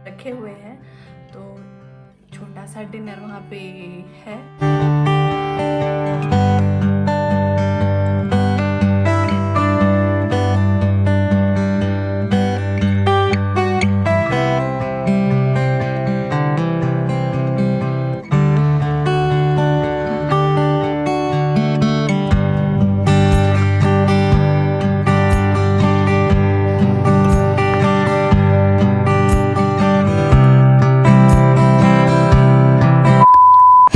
रखे हुए हैं, तो छोटा सा डिनर वहाँ पे है।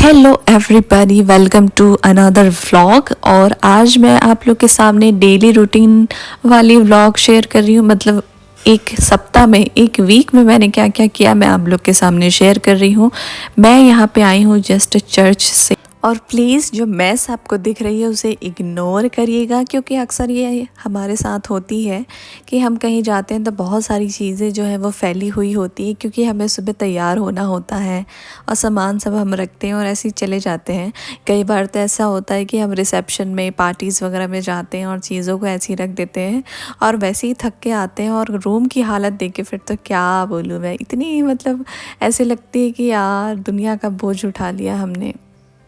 Hello everybody, welcome to another vlog. और आज मैं आप लोग के सामने डेली रूटीन वाली व्लॉग शेयर कर रही हूँ। मतलब एक सप्ताह में, एक वीक में मैंने क्या क्या किया मैं आप लोग के सामने शेयर कर रही हूँ। मैं यहाँ पे आई हूँ जस्ट चर्च से, और प्लीज़ जो मैस आपको दिख रही है उसे इग्नोर करिएगा, क्योंकि अक्सर ये हमारे साथ होती है कि हम कहीं जाते हैं तो बहुत सारी चीज़ें जो है वो फैली हुई होती है, क्योंकि हमें सुबह तैयार होना होता है और सामान सब हम रखते हैं और ऐसे ही चले जाते हैं। कई बार तो ऐसा होता है कि हम रिसेप्शन में, पार्टीज़ वगैरह में जाते हैं और चीज़ों को ऐसे ही रख देते हैं और वैसे ही थक के आते हैं, और रूम की हालत देख के फिर तो क्या बोलूँ मैं, इतनी मतलब ऐसे लगती है कि यार दुनिया का बोझ उठा लिया हमने।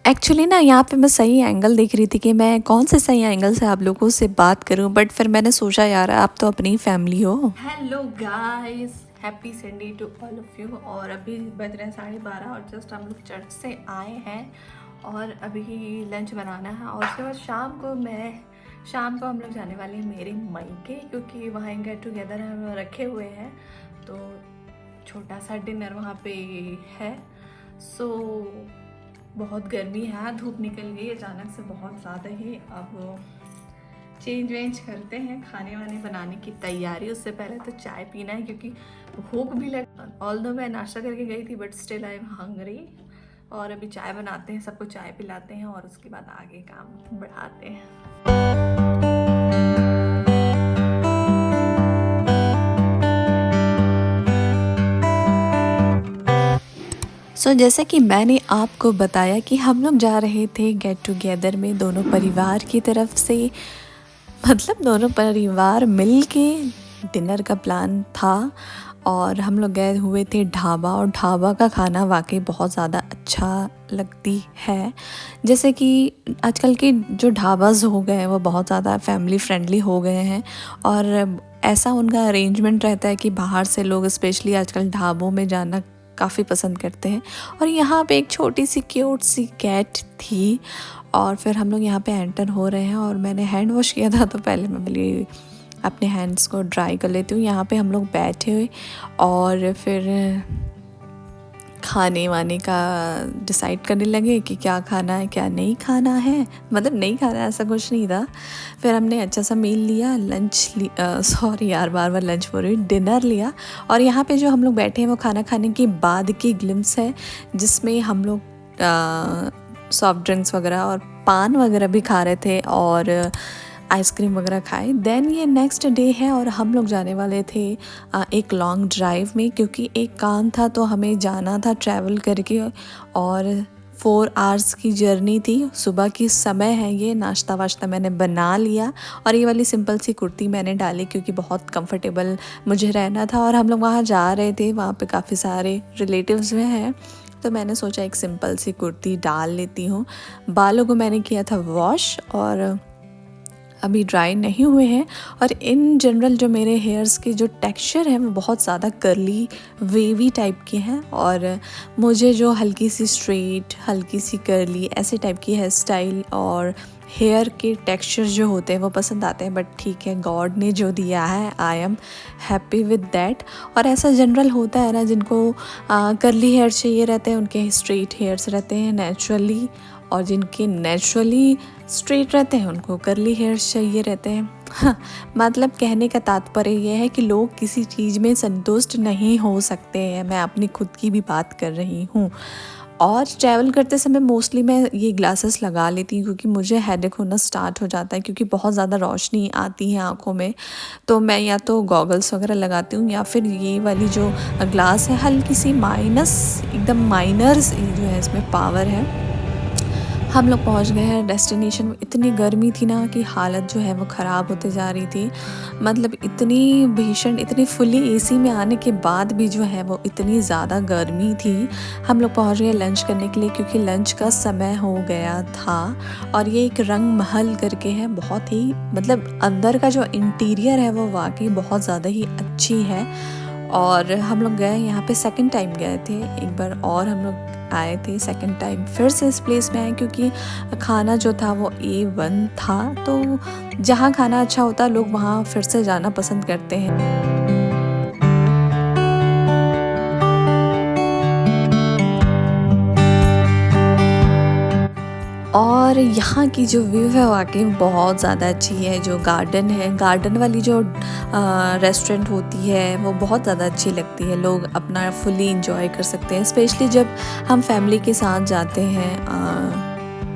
एक्चुअली ना यहाँ पे मैं सही एंगल देख रही थी कि मैं कौन से सही एंगल से आप लोगों से बात करूँ, बट फिर मैंने सोचा यार आप तो अपनी फैमिली हो। Hello guys, happy Sunday to all of you. और अभी बज रहे हैं 12:30 और जस्ट हम लोग चर्च से आए हैं और अभी लंच बनाना है। और उसके बाद शाम को हम लोग जाने वाले हैं मेरे मायके, क्योंकि वहाँ गेट टुगेदर हम रखे हुए हैं, तो छोटा सा डिनर वहाँ पे है। सो बहुत गर्मी है, धूप निकल गई अचानक से बहुत ज़्यादा ही। अब चेंज वेंज करते हैं, खाने वाने बनाने की तैयारी। उससे पहले तो चाय पीना है, क्योंकि भूख भी लग, ऑल्दो मैं नाश्ता करके गई थी but still I am hungry. और अभी चाय बनाते हैं, सबको चाय पिलाते हैं और उसके बाद आगे काम बढ़ाते हैं। जैसे कि मैंने आपको बताया कि हम लोग जा रहे थे गेट टुगेदर में दोनों परिवार की तरफ से, मतलब दोनों परिवार मिल के डिनर का प्लान था। और हम लोग गए हुए थे ढाबा, और ढाबा का खाना वाकई बहुत ज़्यादा अच्छा लगती है। जैसे कि आजकल के जो ढाबाज हो गए हैं वो बहुत ज़्यादा फैमिली फ्रेंडली हो गए हैं, और ऐसा उनका अरेंजमेंट रहता है कि बाहर से लोग स्पेशली आजकल ढाबों में जाना काफ़ी पसंद करते हैं। और यहाँ पे एक छोटी सी क्यूट सी कैट थी, और फिर हम लोग यहाँ पे एंटर हो रहे हैं। और मैंने हैंड वॉश किया था, तो पहले मैं बोली अपने हैंड्स को ड्राई कर लेती हूँ। यहाँ पे हम लोग बैठे हुए और फिर खाने वाने का डिसाइड करने लगे कि क्या खाना है क्या नहीं खाना है। मतलब नहीं खाना है ऐसा कुछ नहीं था। फिर हमने अच्छा सा मील लिया, सॉरी यार बार बार लंच बोल रही, डिनर लिया। और यहाँ पे जो हम लोग बैठे हैं वो खाना खाने के बाद की ग्लिम्स है, जिसमें हम लोग सॉफ्ट ड्रिंक्स वगैरह और पान वगैरह भी खा रहे थे और आइसक्रीम वगैरह खाए। देन ये नेक्स्ट डे है और हम लोग जाने वाले थे एक लॉन्ग ड्राइव में, क्योंकि एक काम था तो हमें जाना था ट्रैवल करके। और 4 आवर्स की जर्नी थी, सुबह की समय है। ये नाश्ता वाश्ता मैंने बना लिया और ये वाली सिंपल सी कुर्ती मैंने डाली, क्योंकि बहुत कंफर्टेबल मुझे रहना था। और हम लोग वहाँ जा रहे थे, वहाँ पे काफ़ी सारे रिलेटिव्स में हैं, तो मैंने सोचा एक सिंपल सी कुर्ती डाल लेती हूँ। बालों को मैंने किया था वॉश और अभी ड्राई नहीं हुए हैं। और इन जनरल जो मेरे हेयर्स के जो टेक्सचर है वो बहुत ज़्यादा कर्ली वेवी टाइप के हैं, और मुझे जो हल्की सी स्ट्रेट, हल्की सी कर्ली ऐसे टाइप की हेयर स्टाइल और हेयर के टेक्सचर जो होते हैं वो पसंद आते हैं। बट ठीक है, गॉड ने जो दिया है I am happy with that. और ऐसा जनरल होता है ना, जिनको कर्ली हेयर चाहिए रहते हैं उनके स्ट्रेट हेयर्स रहते हैं नेचुरली, और जिनके नेचुरली स्ट्रेट रहते हैं उनको कर्ली हेयर्स चाहिए रहते हैं। हाँ, मतलब कहने का तात्पर्य यह है कि लोग किसी चीज़ में संतुष्ट नहीं हो सकते हैं। मैं अपनी खुद की भी बात कर रही हूँ। और ट्रैवल करते समय मोस्टली मैं ये ग्लासेस लगा लेती हूँ, क्योंकि मुझे हेडेक होना स्टार्ट हो जाता है, क्योंकि बहुत ज़्यादा रोशनी आती है आँखों में। तो मैं या तो गॉगल्स वगैरह लगाती हूँ, या फिर ये वाली जो ग्लास है हल्की सी माइनस, एकदम माइनर जो है इसमें पावर है। हम लोग पहुंच गए हैं डेस्टिनेशन में। इतनी गर्मी थी ना कि हालत जो है वो ख़राब होते जा रही थी। मतलब इतनी भीषण, इतनी फुली एसी में आने के बाद भी जो है वो इतनी ज़्यादा गर्मी थी। हम लोग पहुंच गए लंच करने के लिए क्योंकि लंच का समय हो गया था। और ये एक रंग महल करके है, बहुत ही मतलब अंदर का जो इंटीरियर है वो वाकई बहुत ज़्यादा ही अच्छी है। और हम लोग गए यहाँ पे सेकंड टाइम गए थे, एक बार और हम लोग आए थे सेकंड टाइम फिर से इस प्लेस में आए क्योंकि खाना जो था वो A1 था। तो जहाँ खाना अच्छा होता है लोग वहाँ फिर से जाना पसंद करते हैं। और यहाँ की जो व्यू है वाकई बहुत ज़्यादा अच्छी है। जो गार्डन है, गार्डन वाली जो रेस्टोरेंट होती है वो बहुत ज़्यादा अच्छी लगती है। लोग अपना फुली इंजॉय कर सकते हैं, स्पेशली जब हम फैमिली के साथ जाते हैं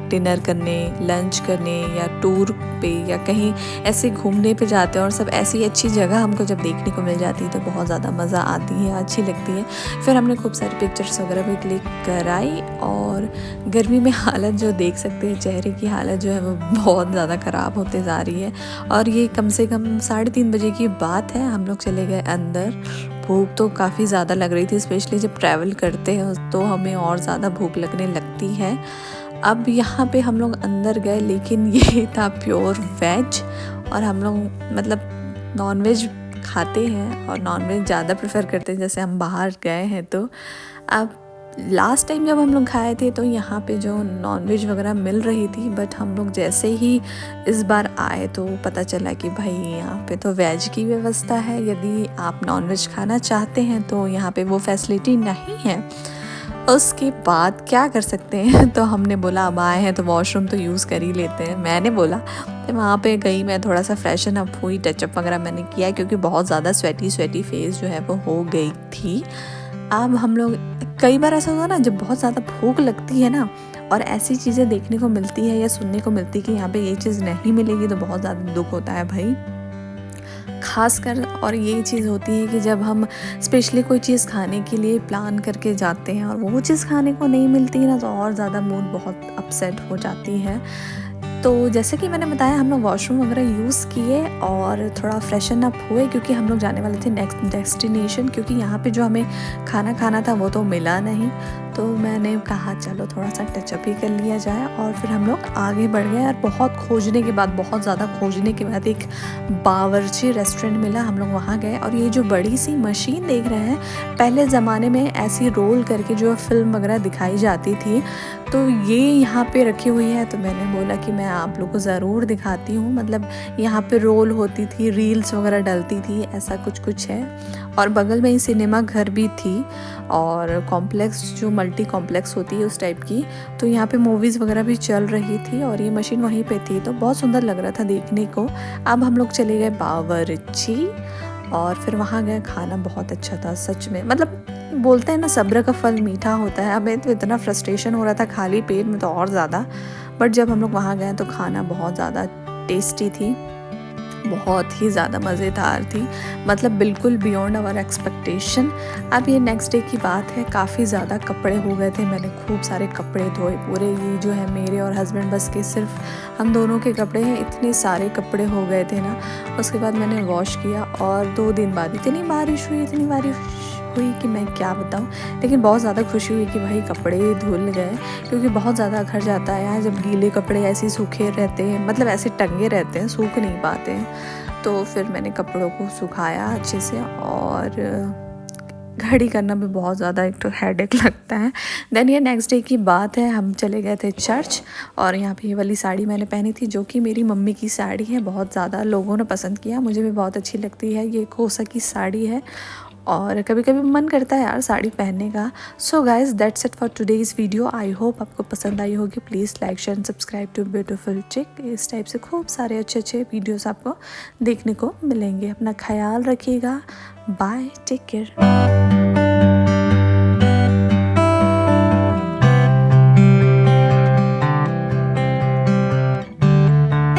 डिनर करने, लंच करने या टूर पे या कहीं ऐसे घूमने पे जाते हैं। और सब ऐसी अच्छी जगह हमको जब देखने को मिल जाती है तो बहुत ज़्यादा मज़ा आती है, अच्छी लगती है। फिर हमने खूब सारी पिक्चर्स वगैरह भी क्लिक कराई। और गर्मी में हालत जो देख सकते हैं, चेहरे की हालत जो है वो बहुत ज़्यादा ख़राब होते जा रही है। और ये कम से कम 3:30 बजे की बात है। हम लोग चले गए अंदर। भूख तो काफ़ी ज़्यादा लग रही थी, स्पेशली जब ट्रैवल करते हैं तो हमें और ज़्यादा भूख लगने लगती है। अब यहाँ पे हम लोग अंदर गए, लेकिन ये था प्योर वेज। और हम लोग मतलब नॉनवेज खाते हैं और नॉनवेज ज़्यादा प्रेफर करते हैं जैसे हम बाहर गए हैं तो। अब लास्ट टाइम जब हम लोग खाए थे तो यहाँ पे जो नॉनवेज वगैरह मिल रही थी, बट हम लोग जैसे ही इस बार आए तो पता चला कि भाई यहाँ पे तो वेज की व्यवस्था है। यदि आप नॉनवेज खाना चाहते हैं तो यहाँ पे वो फैसिलिटी नहीं है। उसके बाद क्या कर सकते हैं तो हमने बोला अब आए हैं तो वॉशरूम तो यूज़ कर ही लेते हैं। मैंने बोला तो वहाँ पे गई, मैं थोड़ा सा फ्रेशन अप हुई, टचअप वगैरह मैंने किया क्योंकि बहुत ज़्यादा स्वेटी फेस जो है वो हो गई थी। अब हम लोग कई बार ऐसा होता ना जब बहुत ज़्यादा भूख लगती है ना और ऐसी चीज़ें देखने को मिलती है या सुनने को मिलती है कि यहाँ पे ये चीज़ नहीं मिलेगी तो बहुत ज़्यादा दुख होता है भाई, खासकर। और ये चीज़ होती है कि जब हम स्पेशली कोई चीज़ खाने के लिए प्लान करके जाते हैं और वो चीज़ खाने को नहीं मिलती है ना तो और ज़्यादा मूड बहुत अपसेट हो जाती है। तो जैसे कि मैंने बताया हम लोग वॉशरूम वगैरह यूज़ किए और थोड़ा फ्रेशन अप हुए क्योंकि हम लोग जाने वाले थे नेक्स्ट डेस्टिनेशन। क्योंकि यहाँ पे जो हमें खाना खाना था वो तो मिला नहीं, तो मैंने कहा चलो थोड़ा सा टचअप ही कर लिया जाए। और फिर हम लोग आगे बढ़ गए और बहुत खोजने के बाद, बहुत ज़्यादा खोजने के बाद एक बावर्ची रेस्टोरेंट मिला। हम लोग वहाँ गए और ये जो बड़ी सी मशीन देख रहे हैं, पहले ज़माने में ऐसी रोल करके जो फिल्म वगैरह दिखाई जाती थी, तो ये यहाँ पे रखी हुई है। तो मैंने बोला कि मैं आप लोग को ज़रूर दिखाती हूँ। मतलब यहाँ पे रोल होती थी, रील्स वगैरह डलती थी, ऐसा कुछ है। और बगल में ही सिनेमा घर भी थी और कॉम्प्लेक्स जो मल्टी कॉम्प्लेक्स होती है उस टाइप की, तो यहाँ पे मूवीज़ वगैरह भी चल रही थी और ये मशीन वहीं पे थी, तो बहुत सुंदर लग रहा था देखने को। अब हम लोग चले गए बावर्ची और फिर वहाँ गए, खाना बहुत अच्छा था सच में। मतलब बोलते हैं ना सब्र का फल मीठा होता है। हमें तो इतना फ्रस्ट्रेशन हो रहा था खाली पेट में तो और ज़्यादा, बट जब हम लोग वहाँ गए तो खाना बहुत ज़्यादा टेस्टी थी, बहुत ही ज़्यादा मज़ेदार थी, मतलब बिल्कुल बियॉन्ड आवर एक्सपेक्टेशन। अब ये नेक्स्ट डे की बात है, काफ़ी ज़्यादा कपड़े हो गए थे, मैंने खूब सारे कपड़े धोए पूरे। ये जो है मेरे और हस्बैंड बस के सिर्फ हम दोनों के कपड़े हैं, इतने सारे कपड़े हो गए थे ना। उसके बाद मैंने वॉश किया और 2 दिन बाद इतनी बारिश हुई कि मैं क्या बताऊँ। लेकिन बहुत ज़्यादा खुशी हुई कि भाई कपड़े धुल गए, क्योंकि बहुत ज़्यादा अखर जाता है यहाँ जब गीले कपड़े ऐसे सूखे रहते हैं, मतलब ऐसे टंगे रहते हैं, सूख नहीं पाते हैं। तो फिर मैंने कपड़ों को सुखाया अच्छे से और घड़ी करना भी बहुत ज़्यादा एक तो हेडेक लगता है। देन ये नेक्स्ट डे की बात है, हम चले गए थे चर्च और यहाँ पे ये वाली साड़ी मैंने पहनी थी जो कि मेरी मम्मी की साड़ी है। बहुत ज़्यादा लोगों ने पसंद किया, मुझे भी बहुत अच्छी लगती है। ये कोसा की साड़ी है और कभी कभी मन करता है यार साड़ी पहनने का। So guys that's it for today's video. I hope आपको पसंद आई होगी। Please like share and subscribe to beautiful chic. इस टाइप से खूब सारे अच्छे वीडियोस आपको देखने को मिलेंगे। अपना ख्याल रखिएगा। Bye, take care.